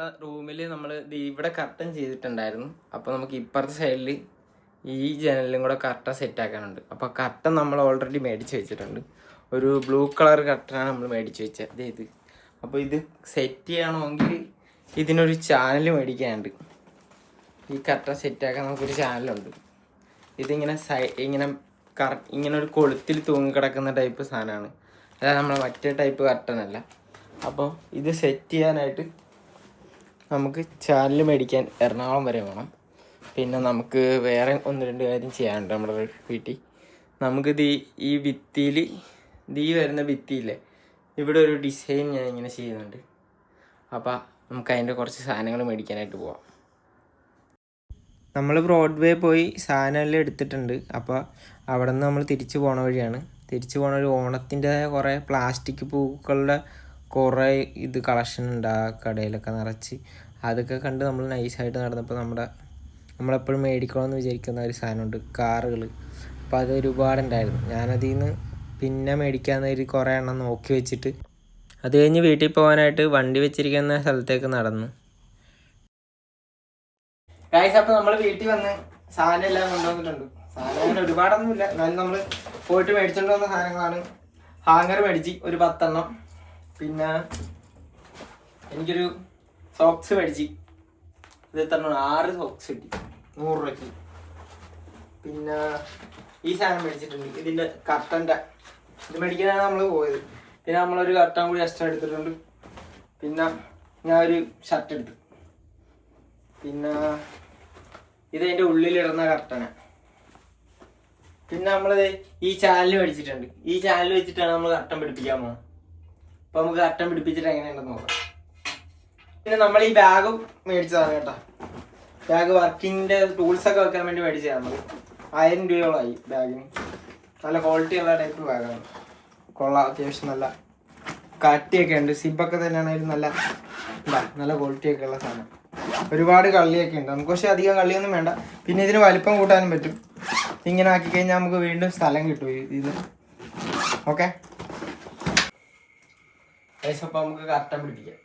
നമ്മുടെ റൂമിൽ നമ്മൾ ഇവിടെ കർട്ടൻ ചെയ്തിട്ടുണ്ടായിരുന്നു. അപ്പോൾ നമുക്ക് ഇപ്പുറത്തെ സൈഡിൽ ഈ ജനലിലും കൂടെ കർട്ടൻ സെറ്റാക്കാനുണ്ട്. അപ്പോൾ കർട്ടൻ നമ്മൾ ഓൾറെഡി മേടിച്ച് വെച്ചിട്ടുണ്ട്. ഒരു ബ്ലൂ കളർ കർട്ടനാണ് നമ്മൾ മേടിച്ച് വെച്ചത് ഇത്. അപ്പോൾ ഇത് സെറ്റ് ചെയ്യണമെങ്കിൽ ഇതിനൊരു ചാനൽ മേടിക്കാനുണ്ട്. ഈ കർട്ടൻ സെറ്റാക്കാൻ നമുക്കൊരു ചാനലുണ്ട്. ഇതിങ്ങനെ ഇങ്ങനെ ഒരു കൊളുത്തിൽ തൂങ്ങിക്കിടക്കുന്ന ടൈപ്പ് സാധനമാണ്. അതായത് നമ്മളെ മറ്റേ ടൈപ്പ് കർട്ടനല്ല. അപ്പോൾ ഇത് സെറ്റ് ചെയ്യാനായിട്ട് നമുക്ക് ചാനൽ മേടിക്കാൻ എറണാകുളം വരെ വേണം. പിന്നെ നമുക്ക് വേറെ 1-2 കാര്യം ചെയ്യാനുണ്ട് നമ്മുടെ വീട്ടിൽ. നമുക്കിത് ഈ ഭിത്തിയിൽ ഈ വരുന്ന ഭിത്തിയില്ലേ, ഇവിടെ ഒരു ഡിസൈൻ ഞാൻ ഇങ്ങനെ ചെയ്യുന്നുണ്ട്. അപ്പോൾ നമുക്ക് അതിൻ്റെ കുറച്ച് സാധനങ്ങൾ മേടിക്കാനായിട്ട് പോവാം. നമ്മൾ ബ്രോഡ്വേ പോയി സാധനമെല്ലാം എടുത്തിട്ടുണ്ട്. അപ്പോൾ അവിടെ നിന്ന് നമ്മൾ തിരിച്ചു പോണ വഴിയാണ്. തിരിച്ചു പോണ ഒരു ഓണത്തിൻ്റെതായ കുറേ പ്ലാസ്റ്റിക് പൂക്കളുടെ കുറേ കളക്ഷൻ ഉണ്ട് ആ കടയിലൊക്കെ നിറച്ച്. അതൊക്കെ കണ്ട് നമ്മൾ നൈസായിട്ട് നടന്നപ്പോൾ നമ്മളെപ്പോഴും മേടിക്കണമെന്ന് വിചാരിക്കുന്ന ഒരു സാധനമുണ്ട്, കാറുകൾ. അപ്പോൾ അത് ഒരുപാടുണ്ടായിരുന്നു. ഞാനതിൽ നിന്ന് പിന്നെ മേടിക്കാമെന്ന് കുറേ എണ്ണം നോക്കി വെച്ചിട്ട് അത് കഴിഞ്ഞ് വീട്ടിൽ പോകാനായിട്ട് വണ്ടി വെച്ചിരിക്കുന്ന സ്ഥലത്തേക്ക് നടന്നു. ഗൈസ്, അപ്പോൾ നമ്മൾ വീട്ടിൽ വന്ന് സാധനം എല്ലാം കൊണ്ടുവന്നിട്ടുണ്ട്. സാധനം അങ്ങനെ ഒരുപാടൊന്നുമില്ല, എന്നാലും നമ്മൾ പോയിട്ട് മേടിച്ചുകൊണ്ട് വന്ന സാധനങ്ങളാണ്. ഹാങ്ങർ മേടിച്ച് ഒരു 10 എണ്ണം. പിന്നെ എനിക്കൊരു സോക്സ് മേടിച്ച്, ഇത് എത്ര 6 സോക്സ് കിട്ടി 100 രൂപയ്ക്ക്. പിന്നെ ഈ സാധനം മേടിച്ചിട്ടുണ്ട്, ഇതിൻ്റെ കർട്ടൻ്റെ ഇത് മേടിക്കാനാണ് നമ്മൾ പോയത്. പിന്നെ നമ്മളൊരു കർട്ടൻ കൂടി എക്സ്ട്രാ എടുത്തിട്ടുണ്ട്. പിന്നെ ഞാൻ ഒരു ഷർട്ട് എടുത്തു. പിന്നെ ഇതതിൻ്റെ ഉള്ളിലിടുന്ന കർട്ടനാണ്. പിന്നെ നമ്മളത് ഈ ചാനൽ മേടിച്ചിട്ടുണ്ട്. ഈ ചാനൽ വെച്ചിട്ടാണ് നമ്മൾ കർട്ടൻ പിടിപ്പിക്കാൻ പോകുന്നത്. അപ്പോൾ നമുക്ക് കർട്ടൻ പിടിപ്പിച്ചിട്ട് എങ്ങനെയുണ്ടെന്ന് നോക്കാം. പിന്നെ നമ്മൾ ഈ ബാഗും മേടിച്ചതാണ് കേട്ടോ. ബാഗ് വർക്കിങ്ങിൻ്റെ ടൂൾസൊക്കെ വെക്കാൻ വേണ്ടി മേടിച്ചതാണ് നമ്മൾ. 1000 രൂപയോളമായി ബാഗിന്. നല്ല ക്വാളിറ്റി ഉള്ള ടൈപ്പ് ബാഗാണ്. കൊള്ളാം, അത്യാവശ്യം നല്ല കട്ടിയൊക്കെ ഉണ്ട്. സിബൊക്കെ തന്നെയാണെങ്കിലും നല്ല ക്വാളിറ്റിയൊക്കെ ഉള്ള സാധനം. ഒരുപാട് കള്ളിയൊക്കെ ഉണ്ട് നമുക്ക്, പക്ഷേ അധികം കള്ളിയൊന്നും വേണ്ട. പിന്നെ ഇതിന് വലിപ്പം കൂട്ടാനും പറ്റും. ഇങ്ങനെ ആക്കി കഴിഞ്ഞാൽ നമുക്ക് വീണ്ടും സ്ഥലം കിട്ടും ഇത്. ഓക്കെ, അപ്പോൾ നമുക്ക് കർട്ടൻ പിടിപ്പിക്കാം.